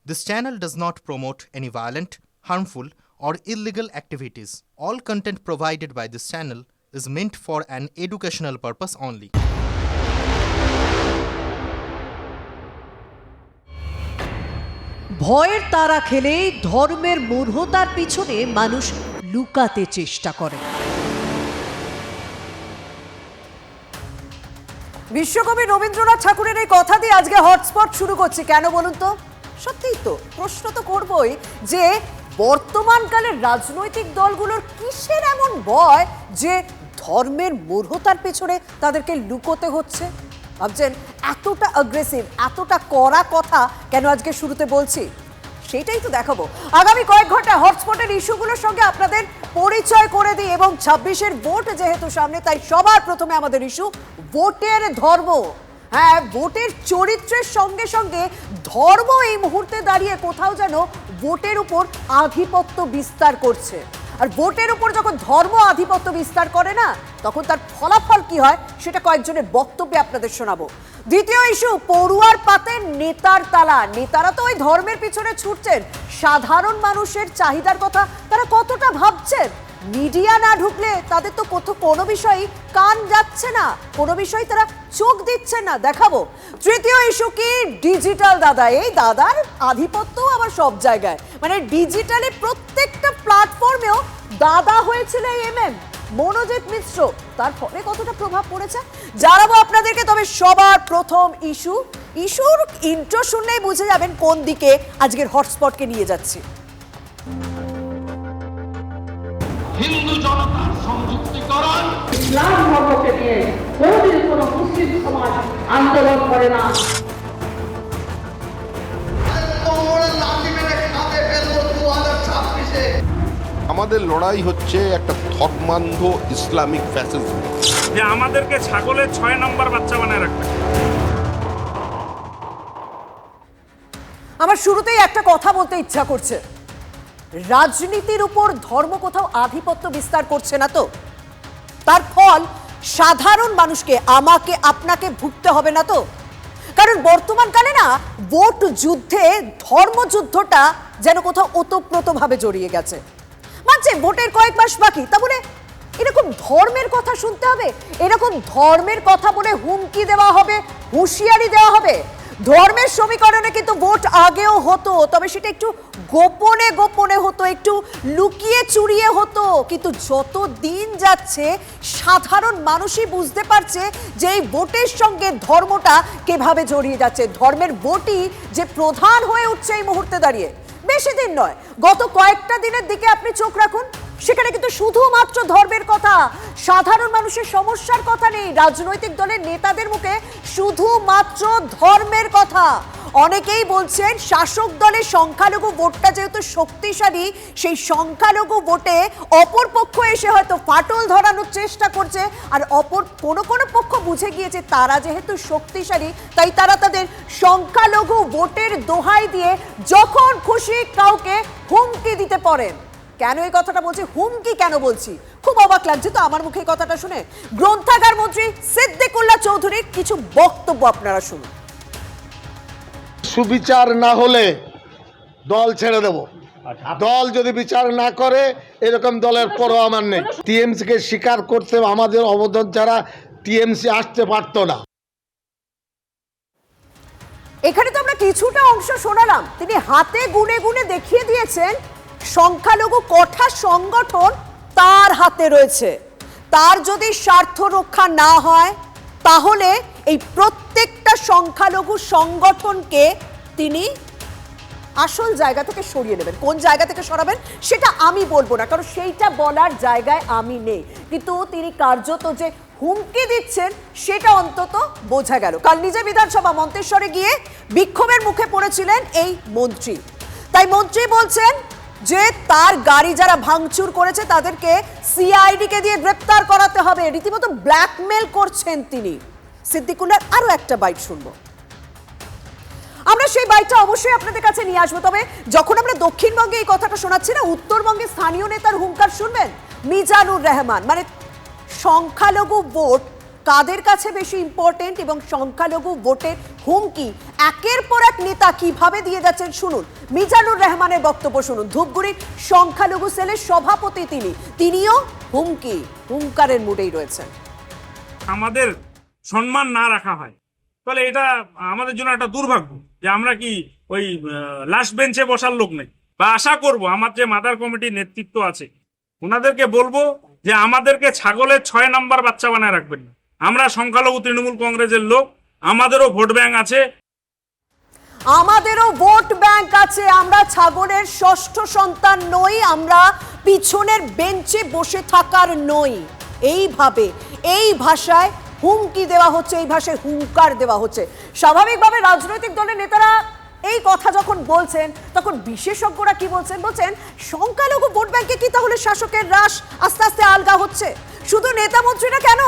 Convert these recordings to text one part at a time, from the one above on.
This channel does not promote any violent, harmful, or illegal activities. All content provided by this channel is meant for an educational purpose only. ভয়ের তারা খেলে ধর্মের মূঢ়তার পিছনে মানুষ লুকাতে চেষ্টা করে। বিশ্বকবি রবীন্দ্রনাথ ঠাকুরের এই কথা দিয়ে আজকে হটস্পট শুরু করছি। কেন বলুন তো? সত্যিই তো প্রশ্ন তো করবই যে বর্তমানকালের রাজনৈতিক দলগুলোর কিসের এমন ভয় যে ধর্মের মূঢ়তার পেছনে তাদেরকে লুকোতে হচ্ছে। ভাবছেন এতটা অ্যাগ্রেসিভ, এতটা কড়া কথা কেন আজকে শুরুতে বলছি? সেটাই তো দেখাবো আগামী কয়েক ঘন্টায় হটস্পটের ইস্যুগুলোর সঙ্গে আপনাদের পরিচয় করে দিই। এবং 26-এর ভোট যেহেতু সামনে, তাই সবার প্রথমে আমাদের ইস্যু ভোটের ধর্ম। হ্যাঁ, ভোটের চরিত্রের সঙ্গে সঙ্গে ধর্ম এই মুহূর্তে দাঁড়িয়ে কোথাও যেন ভোটের উপর আধিপত্য বিস্তার করছে। আর ভোটের উপর যখন ধর্ম আধিপত্য বিস্তার করে না, তখন তার ফলাফল কি হয় সেটা কয়েকজনের বক্তব্যে আপনাদের শোনাবো। দ্বিতীয় ইস্যু, পড়ুয়ার পাতে নেতার তালা। নেতারা তো ওই ধর্মের পিছনে ছুটছেন, সাধারণ মানুষের চাহিদার কথা তারা কতটা ভাবছেন? মিডিয়া না ঢুকলে তাদের তো কোনো বিষয়ই কান যাচ্ছে না, কোনো বিষয় তারা চোখ দিচ্ছে না, দেখাবো। তৃতীয় ইস্যু কি, ডিজিটাল দাদা। এই দাদার আধিপত্য আবার সব জায়গায়, মানে ডিজিটালে প্রত্যেকটা প্ল্যাটফর্মেও দাদা হয়েছিল এমএম মনোজিৎ মিশ্র, তার ফলে কতটা প্রভাব পড়েছে জানাবো আপনাদেরকে। তবে সবার প্রথম ইস্যুর ইন্ট্রো শুনলেই বুঝে যাবেন কোন দিকে আজকের হটস্পটকে নিয়ে যাচ্ছি। হিন্দু জনতার সংযুক্তিকরণ, ইসলাম ধর্মকে নিয়ে কোনদিন কোন মুসলিম সমাজ আন্দোলন করে না। আমাদের লড়াই হচ্ছে একটা ধর্মান্ধ ইসলামিক ফ্যাসিজম, যে আমাদেরকে ছাগলের 6 নম্বর বাচ্চা বানায় রাখবে। আমার শুরুতেই একটা কথা বলতে ইচ্ছা করছে, রাজনীতির উপর ধর্ম কোথাও আধিপত্য বিস্তার করছে না তো? তার ফল সাধারণ মানুষকে, আমাকে আপনাকে ভুগতে হবে না তো? কারণ বর্তমানকালে না ভোট যুদ্ধে ধর্মযুদ্ধটা যেন কোথাও ওতপ্রোতভাবে জড়িয়ে গেছে। মানছে ভোটের কয়েক মাস বাকি, তা বলে এরকম ধর্মের কথা শুনতে হবে? এরকম ধর্মের কথা বলে হুমকি দেওয়া হবে, হুঁশিয়ারি দেওয়া হবে? ধর্মের সমীকরণে কিন্তু ভোট আগেও হতো, তবে সেটা একটু গোপনে গোপনে হতো, একটু লুকিয়ে চুরিয়ে হতো। কিন্তু যত দিন যাচ্ছে সাধারণ মানুষই বুঝতে পারছে যে এই ভোটের সঙ্গে ধর্মটা কিভাবে জড়িয়ে যাচ্ছে। ধর্মের ভোটই যে প্রধান হয়ে উঠছে এই মুহূর্তে দাঁড়িয়ে। বেশি দিন নয়, গত কয়েকটা দিনের দিকে আপনি চোখ রাখুন, সেখানে কিন্তু শুধুমাত্র ধর্মের কথা, সাধারণ মানুষের সমস্যার কথা নেই। রাজনৈতিক দলের নেতাদের মুখে শুধুমাত্র ধর্মের কথা। অনেকেই বলছেন শাসক দলের সংখ্যালঘু ভোটটা যেহেতু শক্তিশালী, সেই সংখ্যালঘু ভোটে অপর পক্ষ এসে হয়তো ফাটল ধরানোর চেষ্টা করছে, আর অপর কোনো পক্ষ বুঝে গিয়েছে তারা যেহেতু শক্তিশালী, তাই তারা তাদের সংখ্যালঘু ভোটের দোহাই দিয়ে যখন খুশি কাউকে হুমকি দিতে পারেন। কেন এই কথাটা বলছি, হুমকি কেন বলছি, খুব অবাক লাগছে তো আমার মুখে এই কথাটা শুনে। গ্রন্থাগার মন্ত্রী সিদ্দিকুল্লাহ চৌধুরীর কিছু বক্তব্য আপনারা শুনুন। সুবিচার না হলে দল ছেড়ে দেব। দল যদি বিচার না করে, এরকম দলের পরও আমার নেই। টিএমসিকে স্বীকার করতে আমাদের অবদান ছাড়া টিএমসি আসতে পারতো না। এখানে তো আমরা কিছুটা অংশ শোনালাম, তিনি হাতে গুনে গুনে দেখিয়ে দিয়েছেন সংখ্যালঘু কঠা সংগঠন তার হাতে রয়েছে। তার যদি স্বার্থ রক্ষা না হয়, তাহলে এই প্রত্যেকটা সংখ্যালঘু সংগঠনকে তিনি আসল জায়গা থেকে সরিয়ে নেবেন। কোন জায়গা থেকে সরাবেন সেটা আমি বলবো না, কারণ সেইটা বলার জায়গায় আমি নেই। কিন্তু তিনি কার্যত যে হুমকি দিচ্ছেন সেটা অন্তত বোঝা গেল। কাল নিজে বিধানসভা মন্তেশ্বরে গিয়ে বিক্ষোভের মুখে পড়েছিলেন এই মন্ত্রী। তাই মন্ত্রী বলছেন যে তার গাড়ি যারা ভাঙচুর করেছে তাদেরকে সিআইডিকে দিয়ে গ্রেপ্তার করাতে হবে। রীতিমতো ব্ল্যাকমেল করছেন তিনি। সিদ্দিকুল্লাহর আরো একটা বাইট শুনবো, আমরা সেই বাইটটা অবশ্যই আপনাদের কাছে নিয়ে আসবো। তবে যখন আমরা দক্ষিণবঙ্গে এই কথাটা শোনাচ্ছি না, উত্তরবঙ্গে স্থানীয় নেতার হুঙ্কার শুনবেন। মিজানুর রহমান, মানে সংখ্যালঘু ভোট কাদের কাছে বেশি ইম্পর্টেন্ট এবং সংখ্যালঘু ভোটের হুমকি একের পর এক নেতা কিভাবে দিয়ে যাচ্ছেন শুনুন। মিজানুর রহমানের বক্তব্য শুনুন। ধূপগুড়ির সংখ্যালঘু সেলের সভাপতি তিনিও হুঙ্কারের মুডেই রয়েছেন। আমাদের সম্মান না রাখা হয় তাহলে এটা আমাদের জন্য একটা দুর্ভাগ্য যে আমরা কি ওই লাস্ট বেঞ্চে বসার লোক নেই। বা আশা করব আমার যে মাদার কমিটির নেতৃত্ব আছে ওনাদেরকে বলবো যে আমাদেরকে ছাগলের 6 নাম্বার বাচ্চা বানায় রাখবেন না। আমরা সংখ্যালঘু তৃণমূল কংগ্রেসের লোক, আমাদেরও ভোট ব্যাংক আছে। আমাদেরও ভোট ব্যাংক আছে, আমরা ছাগলের ষষ্ঠ সন্তান নই, আমরা পিছনের বেঞ্চে বসে থাকার নই। এইভাবে এই ভাষায় হুমকি দেওয়া হচ্ছে, এই ভাষায় হুঙ্কার দেওয়া হচ্ছে। স্বাভাবিকভাবে রাজনৈতিক দলের নেতারা এই কথা যখন বলছেন তখন বিশেষজ্ঞরা কি বলছেন? বলছেন সংখ্যালঘু ভোট ব্যাংকে কি তাহলে শাসকের রাশ আস্তে আস্তে আলগা হচ্ছে? শুধু নেতা মন্ত্রীরা কেন,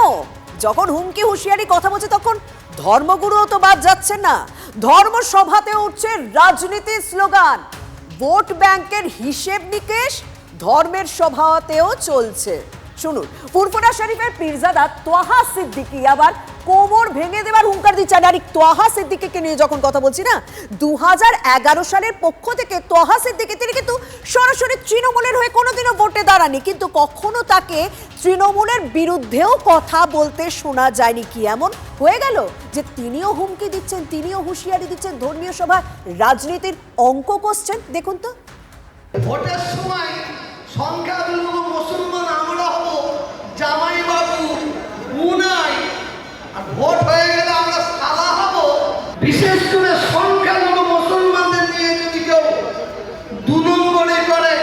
যখন হুমকি হুঁশিয়ারি কথা বলছে তখন ধর্মগুরুও তো বাদ যাচ্ছেন না। ধর্মসভাতে উঠছে রাজনীতির স্লোগান, ভোট ব্যাংকের হিসেব নিকেশ ধর্মের সভাতেও চলছে। শুনুন, ফুরফুরা শরীফের পীরজাদা তোহা সিদ্দিকী আবার কোমর ভেঙে দেওয়ার হুঙ্কার দিচ্ছেন। আর এই তোহা সিদ্দিকীকে নিয়ে যখন কথা বলছি না, 2011 সালের পক্ষ থেকে তোহা সিদ্দিকী তিনি কিন্তু সরাসরি তৃণমূলের হয়ে কোনোদিনও ভোটে দাঁড়াননি, কিন্তু কখনো তাকে তৃণমূলের বিরুদ্ধেও কথা বলতে শোনা যায়নি। কি এমন হয়ে গেল যে তিনিও হুমকি দিচ্ছেন, তিনিও হুঁশিয়ারি দিচ্ছেন, ধর্মীয় সভায় রাজনীতির অঙ্ক কষছেন? দেখুন তো। ভোটের সময় সংখ্যালঘু মুসলমান আমরা হব জামাই বাবু উনাই, আর ভোট হয়ে গেলে আমরা সালা হব। বিশেষ করে সংখ্যালঘু মুসলমানদের নিয়ে যদি কেউ 2 নম্বরে করে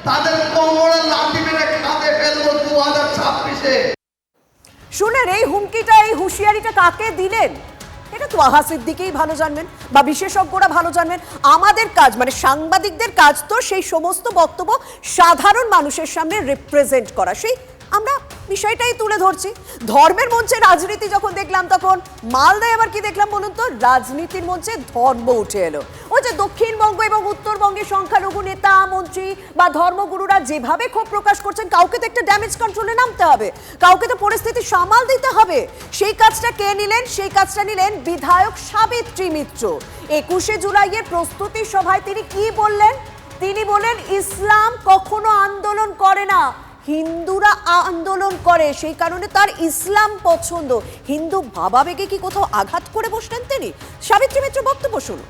তাদের কোমরে লাঠি মেরে খাতে ফেলবো 2026-এ। শুনেন, এই হুমকিটা, এই হুঁশিয়ারিটা কাকে দিলেন এটা তোহা সিদ্দিকীই ভালো জানবেন বা বিশেষজ্ঞরা ভালো জানবেন। আমাদের কাজ মানে সাংবাদিকদের কাজ তো সেই সমস্ত বক্তব্য সাধারণ মানুষের সামনে রিপ্রেজেন্ট করা, সেই আমরা বিষয়টাই তুলে ধরছি। ধর্মের মঞ্চে রাজনীতি যখন দেখলাম তখন মালদায় আবার কি দেখলাম বলুন তো? রাজনীতির মঞ্চে ধর্ম উঠে এলো। ওই যে দক্ষিণবঙ্গ এবং উত্তরবঙ্গে সংখ্যালঘু নেতা মন্ত্রী বা ধর্মগুরুরা যেভাবে ক্ষোভ প্রকাশ করছেন, কাউকে তো একটা ড্যামেজ কন্ট্রোলে নামতে হবে, কাউকে তো পরিস্থিতি সামাল দিতে হবে। সেই কাজটা কে নিলেন? সেই কাজটা নিলেন বিধায়ক সাবিত্রী মিত্র। 21শে জুলাইয়ের প্রস্তুতি সভায় তিনি কি বললেন? তিনি বলেন ইসলাম কখনো আন্দোলন করে না, হিন্দুরা আন্দোলন করে, সেই কারণে তার ইসলাম পছন্দ। হিন্দু ভাবাবেগে কি কোথাও আঘাত করে বসলেন তিনি? সাবিত্রী মিত্র বক্তব্য শুনুন।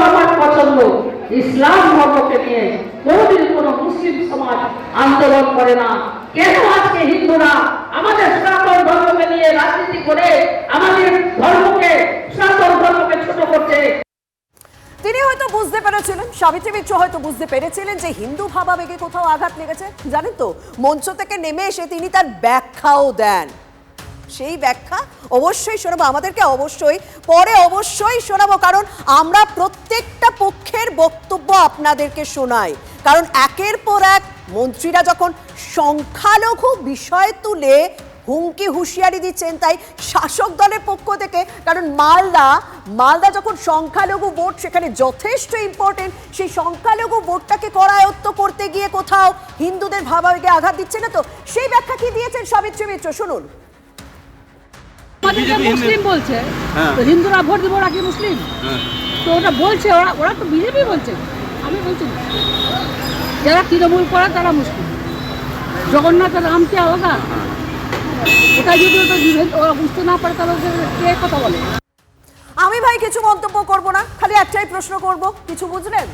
আমার পছন্দ, ইসলাম ধর্মকে নিয়ে কোনদিন কোনো মুসলিম সমাজ আন্দোলন করে না। কেন আজকে হিন্দুরা আমাদের সনাতন ধর্মকে নিয়ে রাজনীতি করে আমাদের ধর্মকে, সনাতন ধর্মকে ছোট করছে? তিনি হয়তো বুঝতে পেরেছিলেন, সাবিত্রী মিত্র হয়তো বুঝতে পেরেছিলেন যে হিন্দু ভাবাবেগে কোথাও আঘাত লেগেছে। জানেন তো, মঞ্চ থেকে নেমে এসে তিনি তার ব্যাখ্যাও দেন। সেই ব্যাখ্যা অবশ্যই শোনাবো, আমাদেরকে অবশ্যই পরে অবশ্যই শোনাবো, কারণ আমরা প্রত্যেকটা পক্ষের বক্তব্য আপনাদেরকে শোনাই। কারণ একের পর এক মন্ত্রীরা যখন সংখ্যালঘু বিষয় তুলে হুমকি হুঁশিয়ারি দিচ্ছেন, তাই শাসক দলের পক্ষ থেকে, কারণ মালদা যখন সংখ্যালঘু ভোট সেখানে যথেষ্ট ইম্পর্টেন্ট, সেই সংখ্যালঘু ভোটটাকে করায়ত্ত করতে গিয়ে কোথাও হিন্দুদের ভাবাবেগে আঘাত দিচ্ছে না। তো সেই ব্যাখ্যা কি দিয়েছেন সাবিত্রী মিত্র, শুনুন। মুসলিম বলছে তো হিন্দুরা ভোট দেবো, ওরা কি মুসলিম? তো ওটা বলছে, ওরা তো বিজেপি বলছে, আমি বলছি না। যারা তৃণমূল করে তারা মুসলিম, জগন্নাথ রামকে আলাদা। ওটা যদি ওরা বুঝতে না পারে তাহলে কে কথা বলে? আমি ভাই কিছু মন্তব্য করব না, খালি একটাই প্রশ্ন করব, কিছু বুঝলেন?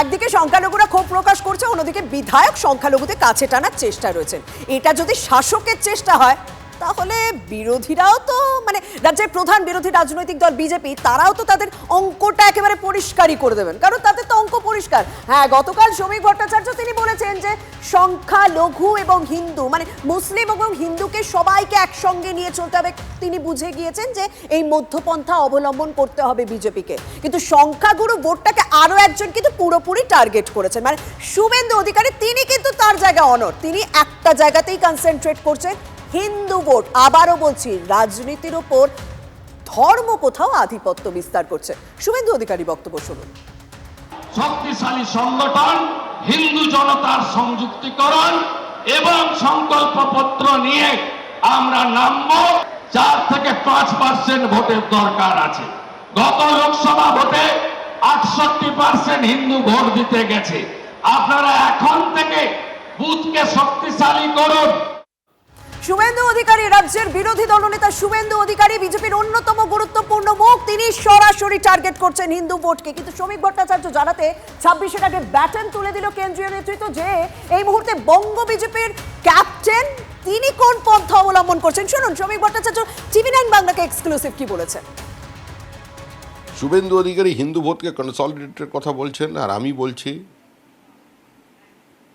একদিকে সংখ্যালঘুরা ক্ষোভ প্রকাশ করছে, অন্যদিকে বিধায়ক সংখ্যালঘুদের কাছে টানার চেষ্টা রয়েছেন। এটা যদি শাসকের চেষ্টা হয় তাহলে বিরোধীরাও তো, মানে রাজ্যের প্রধান বিরোধী রাজনৈতিক দল বিজেপি, তারাও তো তাদের অঙ্কটা একেবারে পরিষ্কারই করে দেবেন, কারণ তাদের তো অঙ্ক পরিষ্কার। হ্যাঁ, গতকাল শ্রমিক ভট্টাচার্য তিনি বলেছেন যে সংখ্যালঘু এবং হিন্দু, মানে মুসলিম এবং হিন্দুকে সবাইকে একসঙ্গে নিয়ে চলতে হবে। তিনি বুঝে গিয়েছেন যে এই মধ্যপন্থা অবলম্বন করতে হবে বিজেপিকে, কিন্তু সংখ্যাগুরু ভোটটাকে আরো একজন কিন্তু পুরোপুরি টার্গেট করেছেন, মানে শুভেন্দু অধিকারী। তিনি কিন্তু তার জায়গা অনড়, তিনি একটা জায়গাতেই কনসেন্ট্রেট করছেন, হিন্দু ভোট। আবারও বলছি, রাজনীতির উপর ধর্ম কোথাও আধিপত্য বিস্তার করছে। শুভেন্দু অধিকারী বক্তব্য শুনুন। শক্তিশালী সংগঠন হিন্দু জনতার সংযুক্তিকরণ এবং সংকল্পপত্র নিয়ে আমরা নামব 4 থেকে 5% ভোটের দরকার আছে। গত লোকসভা ভোটে 68% হিন্দু ভোট দিতে গেছে। আপনারা এখন থেকে বুথকে শক্তিশালী করুন। শুভেন্দু অধিকারী, রাজ্যের বিরোধী দলনেতা শুভেন্দু অধিকারী, বিজেপির অন্যতম গুরুত্বপূর্ণ মুখ, তিনি সরাসরি টার্গেট করছেন হিন্দু ভোটকে। কিন্তু শ্রমিক ভট্টাচার্য জানাতে 26-এর আগে ব্যাটন তুলে দিল কেন্দ্রীয় নেতৃত্ব যে এই মুহূর্তে বঙ্গ বিজেপির ক্যাপ্টেন তিনি কোন পন্থা অবলম্বন করছেন। শুনুন শ্রমিক ভট্টাচার্য TV9 বাংলাকে এক্সক্লুসিভ কি বলেছেন। শুভেন্দু অধিকারী হিন্দু ভোটকে কনসলিডেটের কথা বলছেন, আর আমি বলছি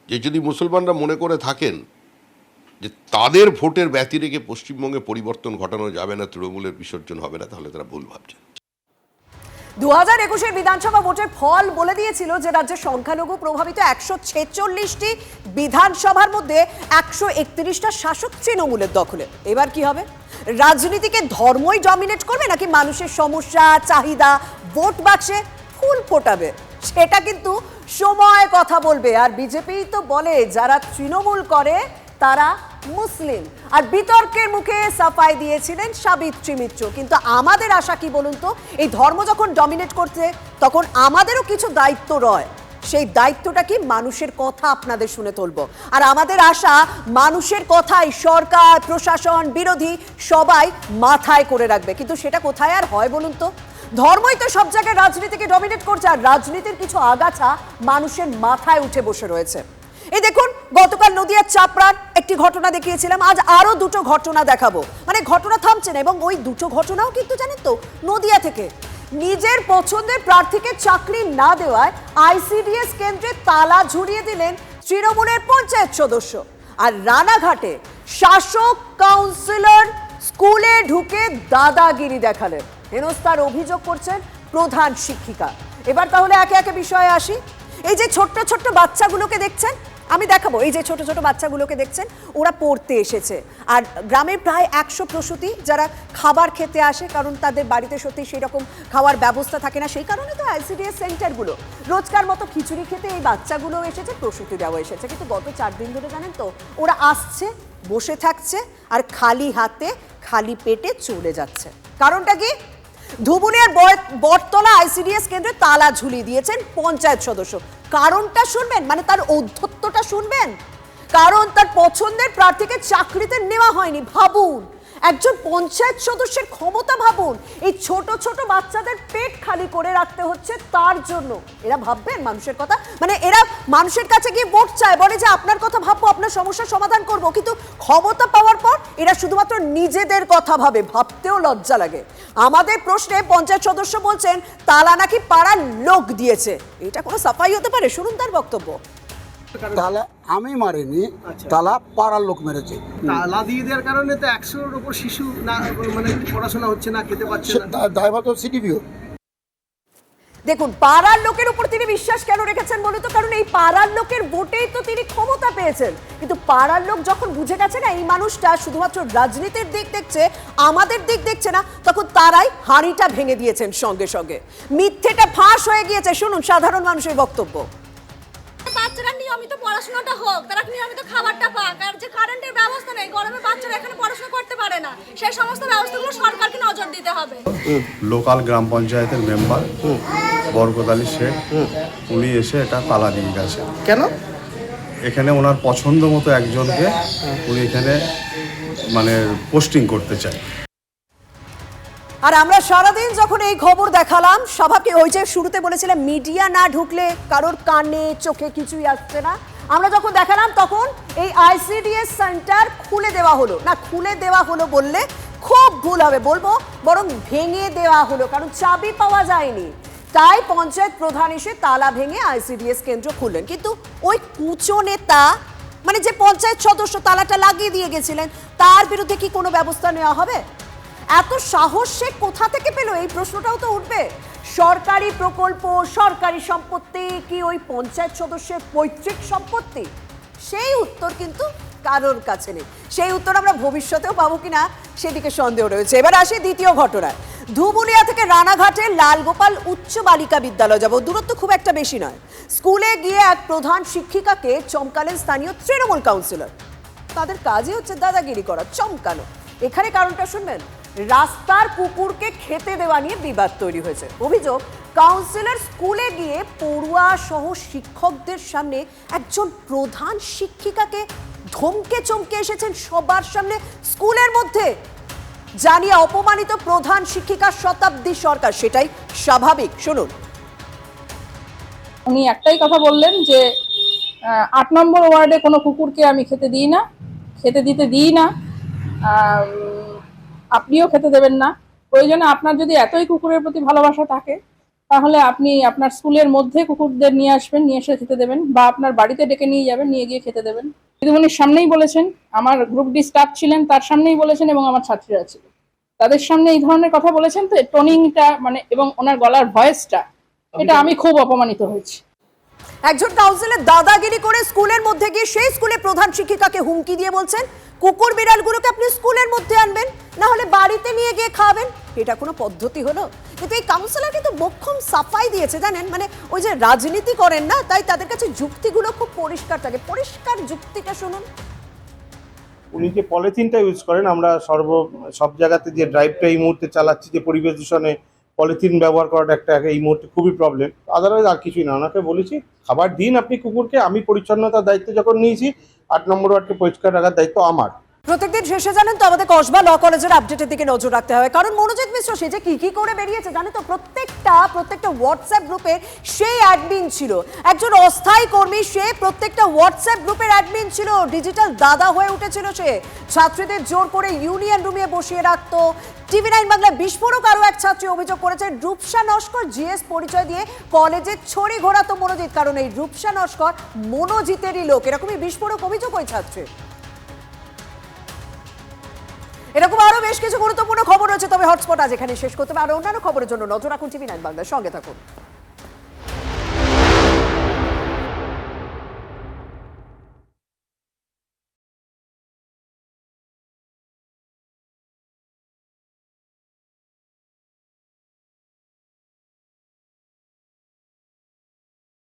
যে যদি মুসলমানরা মনে করে থাকেন যে তাদের ভোটের ব্যতি রেখে পশ্চিমবঙ্গে পরিবর্তন ঘটানো যাবে না, তৃণমূলের বিসর্জন হবে না, তাহলে তারা ভুল ভাবছেন। 2021-এর বিধানসভা ভোটের ফল বলে দিয়েছিল যে রাজ্যের সংখ্যালঘু প্রভাবিত 146টি বিধানসভার মধ্যে 131টা শাসক তৃণমূলের দখলে। এবার কি হবে? রাজনীতিকে ধর্মই ডমিনেট করবে নাকি মানুষের সমস্যা চাহিদা ভোট বাক্সে ফুল ফোটাবে? সেটা কিন্তু সময় কথা বলবে। আর বিজেপি তো বলে যারা তৃণমূল করে তারা মুসলিম, আর বিতর্কের মুখে সাফাই দিয়েছিলেন সাবিত্রী মিত্র। কিন্তু আমাদের আশা কি বলুন তো, এই ধর্ম যখন ডমিনেট করছে তখন আমাদেরও কিছু দায়িত্ব রয়। সেই দায়িত্বটা কি? মানুষের কথা আপনাদের শুনে তুলবো। আর আমাদের আশা মানুষের কথাই সরকার প্রশাসন বিরোধী সবাই মাথায় করে রাখবে। কিন্তু সেটা কোথায় আর হয় বলুন তো? ধর্মই তো সব জায়গায় রাজনীতিকে ডমিনেট করছে, আর রাজনীতির কিছু আগাছা মানুষের মাথায় উঠে বসে রয়েছে। এই দেখুন, গতকাল নদিয়ার চাপড়ার একটি ঘটনা দেখিয়েছিলাম, আজ আরো দুটো ঘটনা দেখাবো। মানে ঘটনা থামছে না, এবং ওই দুটো ঘটনাও কিন্তু জানেন তো নদিয়া থেকে। নিজের পছন্দের প্রার্থীকে চাকরি না দেওয়ায় ICDS কেন্দ্রে তালা ঝুলিয়ে দিলেন তৃণমূলের পঞ্চায়েত সদস্য। আর রানাঘাটে শাসক কাউন্সিলর স্কুলে ঢুকে দাদাগিরি দেখালেন, হেনস্থার অভিযোগ করছেন প্রধান শিক্ষিকা। এবার তাহলে একে একে বিষয়ে আসি। এই যে ছোট্ট ছোট্ট বাচ্চাগুলোকে দেখছেন, আমি দেখাবো। এই যে ছোট ছোট বাচ্চাগুলোকে দেখছেন, ওরা পড়তে এসেছে। আর গ্রামের প্রায় 100 প্রসূতি যারা খাবার খেতে আসে, কারণ তাদের বাড়িতে সত্যি সেই রকম খাওয়ার ব্যবস্থা থাকে না, সেই কারণে তো ICDS সেন্টারগুলো রোজকার মতো খিচুড়ি খেতে এই বাচ্চাগুলো এসেছে, প্রসূতিরাও এসেছে। কিন্তু গত 4 দিন ধরে জানেন তো ওরা আসছে, বসে থাকছে, আর খালি হাতে খালি পেটে চলে যাচ্ছে। কারণটা কি? ধুবুলিয়ার বটতলা ICDS কেন্দ্রে তালা ঝুলিয়ে দিয়েছেন পঞ্চায়েত সদস্য। কারণটা শুনবেন, মানে তার ঔদ্ধত্যটা শুনবেন। কারণ তার পছন্দের প্রার্থীকে চাকরিতে নেওয়া হয়নি। ভাবুন, একজন পঞ্চায়েত সদস্যের ক্ষমতা ভাবুন। এই ছোট ছোট বাচ্চাদের পেট খালি করে রাখতে হচ্ছে তার জন্য। এরা ভাববেন মানুষের কথা? মানে এরা মানুষের কাছে গিয়ে ভোট চায়, বলে যে আপনার কথা ভাববো, আপনার সমস্যার সমাধান করব। কিন্তু ক্ষমতা পাওয়ার পর এরা শুধুমাত্র নিজেদের কথা ভাবে, ভাবতেও লজ্জা লাগে। আমাদের প্রশ্নে পঞ্চায়েত সদস্য বলছেন তালা নাকি পাড়ার লোক দিয়েছে। এটা কোনো সাফাই হতে পারে? শুনুন তার বক্তব্য। তাহলে আমি মারিনি, তালা পাড়ার লোক মেরেছে। তালা দিয়ে দেওয়ার কারণে তো 100-এর উপর শিশু না, মানে পড়াশোনা হচ্ছে না, খেতে পাচ্ছে না। দায়ভার তো সিটিভিও। দেখুন, পাড়ার লোকের উপর তিনি বিশ্বাস কেন রেখেছেন বলুন তো? কারণ এই পাড়ার লোকের ভোটেই তো তিনি ক্ষমতা পেয়েছেন। কিন্তু পাড়ার লোক যখন বুঝে গেছে না এই মানুষটা শুধুমাত্র রাজনীতির দিক দেখছে, আমাদের দিক দেখছে না, তখন তারাই হাঁড়িটা ভেঙে দিয়েছেন সঙ্গে সঙ্গে। মিথ্যেটা ফাঁস হয়ে গিয়েছে। শুনুন সাধারণ মানুষের বক্তব্য। বাচ্চারা নিয়মিত পড়াশোনাটা হোক, তারা নিয়মিত খাবারটা পাক, আর যে কারেন্টের ব্যবস্থা নেই, গরমে বাচ্চারা এখানে পড়াশোনা করতে পারে না, সেই সমস্ত ব্যবস্থাগুলো সরকারকে নজর দিতে হবে। লোকাল গ্রাম পঞ্চায়েতের মেম্বার বরকত আলী শেখ, উনি এসে এটা তালা দিয়ে গেছে। কেন? এখানে ওনার পছন্দ মতো একজনকে উনি এখানে মানে পোস্টিং করতে চায়। আর আমরা সারাদিন যখন এই খবর দেখালাম, সবাইকে ওই যে শুরুতে বলেছিলাম মিডিয়া না ঢুকলে কারোর কানে চোখে কিছুই আসছে না, আমরা যখন দেখালাম তখন এই ICDS সেন্টার খুলে দেওয়া হলো না। খুলে দেওয়া হলো বললে খুব ভুল হবে, বলবো বরং ভেঙে দেওয়া হলো, কারণ চাবি পাওয়া যায়নি। তাই পঞ্চায়েত প্রধান এসে তালা ভেঙে ICDS কেন্দ্র খুললেন। কিন্তু ওই কুচো নেতা, মানে যে পঞ্চায়েত সদস্য তালাটা লাগিয়ে দিয়ে গেছিলেন, তার বিরুদ্ধে কি কোনো ব্যবস্থা নেওয়া হবে? এত সাহস সে কোথা থেকে পেল? এই প্রশ্নটাও তো উঠবে। সরকারি প্রকল্প, সরকারি সম্পত্তি কি ওই পঞ্চায়েত সদস্যের পৈতৃক সম্পত্তি? সেই উত্তর কিন্তু কারোর কাছে নেই। সেই উত্তর আমরা ভবিষ্যতেও পাবো কিনা সেদিকে সন্দেহ রয়েছে। এবার আসি দ্বিতীয় ঘটনায়। ধুবুলিয়া থেকে রানাঘাটে লালগোপাল উচ্চ বালিকা বিদ্যালয় যাব, দূরত্ব খুব একটা বেশি নয়। স্কুলে গিয়ে এক প্রধান শিক্ষিকাকে চমকালেন স্থানীয় তৃণমূল কাউন্সিলর। তাদের কাজই হচ্ছে দাদাগিরি করা, চমকানো। এখানে কারণটা শুনবেন, রাস্তার কুকুরকে খেতে দেওয়া নিয়ে বিবাদ তৈরি হয়েছে। অভিযোগ, কাউন্সিলর স্কুলে গিয়ে পড়ুয়া সহ শিক্ষকদের সামনে একজন প্রধান শিক্ষিকাকে ধমকে চমকে এসেছেন সবার সামনে স্কুলের মধ্যে, জানিয়ে অপমানিত প্রধান শিক্ষিকা শতাব্দী সরকার। সেটাই স্বাভাবিক, শুনুন। উনি একটাই কথা বললেন যে 8 নম্বর ওয়ার্ডে কোনো কুকুরকে আমি খেতে দিতে দিই না, আপনিও খেতে দেবেন না। প্রয়োজনে আপনার যদি এতই কুকুরের প্রতি ভালোবাসা থাকে তাহলে আপনি আপনার স্কুলের মধ্যে কুকুরদের নিয়ে আসবেন, নিয়ে এসে খেতে দেবেন, বা আপনার বাড়িতে ডেকে নিয়ে যাবেন, নিয়ে গিয়ে খেতে দেবেন। দিদিমণির সামনেই বলেছেন, আমার গ্রুপ ডি স্টাফ ছিলেন তার সামনেই বলেছেন, এবং আমার ছাত্রীরা ছিল তাদের সামনে এই ধরনের কথা বলেছেন। তো টোনিংটা মানে এবং ওনার গলার ভয়েসটা, এটা আমি খুব অপমানিত হয়েছি। একজন কাউন্সিলর দাদাগিরি করে স্কুলের মধ্যে গিয়ে সেই স্কুলে প্রধান শিক্ষিকাকে হুমকি দিয়ে বলছেন, কুকুর বিড়ালগুলোকে আপনি স্কুলের মধ্যে আনবেন, না হলে বাড়িতে নিয়ে গিয়ে খাবেন। এটা কোনো পদ্ধতি হলো? কিন্তু এই কাউন্সিলর কিন্তু মোক্ষম সাফাই দিয়েছে, জানেন, মানে ওই যে রাজনীতি করেন না, তাই তাদের কাছে যুক্তিগুলো খুব পরিষ্কার থাকে। পরিষ্কার যুক্তিটা শুনুন। উনি যে পলিথিনটা ইউজ করেন, আমরা সব জায়গাতে যে ড্রাইভটা এই মুহূর্তে চালাচ্ছি, যে পরিবেশ দূষণে পলিথিন ব্যবহার করাটা একটা এই মুহূর্তে খুবই প্রবলেম। আদারওয়াইজ আর কিছুই না। ওনাকে বলেছি খাবার দিন আপনি কুকুরকে, আমি পরিচ্ছন্নতার দায়িত্ব যখন নিয়েছি 8 নম্বর ওয়ার্ডকে পরিষ্কার রাখার দায়িত্ব আমার। প্রত্যেকদিন শেষে জানেন তো আমাদের কসবা ল কলেজের আপডেটের দিকে নজর রাখতে হবে, কারণ মনোজিৎ মিশ্র সে যে কি করে বেরিয়েছে জানেন তো। প্রত্যেকটা হোয়াটসঅ্যাপ গ্রুপের সেই অ্যাডমিন ছিল, একজন অস্থায়ী কর্মী, সে প্রত্যেকটা হোয়াটসঅ্যাপ গ্রুপের অ্যাডমিন ছিল, ডিজিটাল দাদা হয়ে উঠেছিল সে। ছাত্রীদের জোর করে ইউনিয়ন রুমে বসিয়ে রাখতো। টিভি9 বাংলায় বিস্ফোরক আরও এক ছাত্রী অভিযোগ করেছে, রূপসা নস্কর জিএস পরিচয় দিয়ে কলেজে ছড়ি ঘোরাতো মনোজিৎ, কারণ এই রূপসা নস্কর মনোজিতেরই লোক। এরকমই বিস্ফোরক অভিযোগ ওই ছাত্রী। এরকম আরো বেশ কিছু গুরুত্বপূর্ণ খবর রয়েছে, তবে হটস্পট আজ এখানে শেষ করতে হবে। আর অন্যান্য খবরের জন্য নজর রাখুন টিভি9 বাংলার সঙ্গে থাকুন।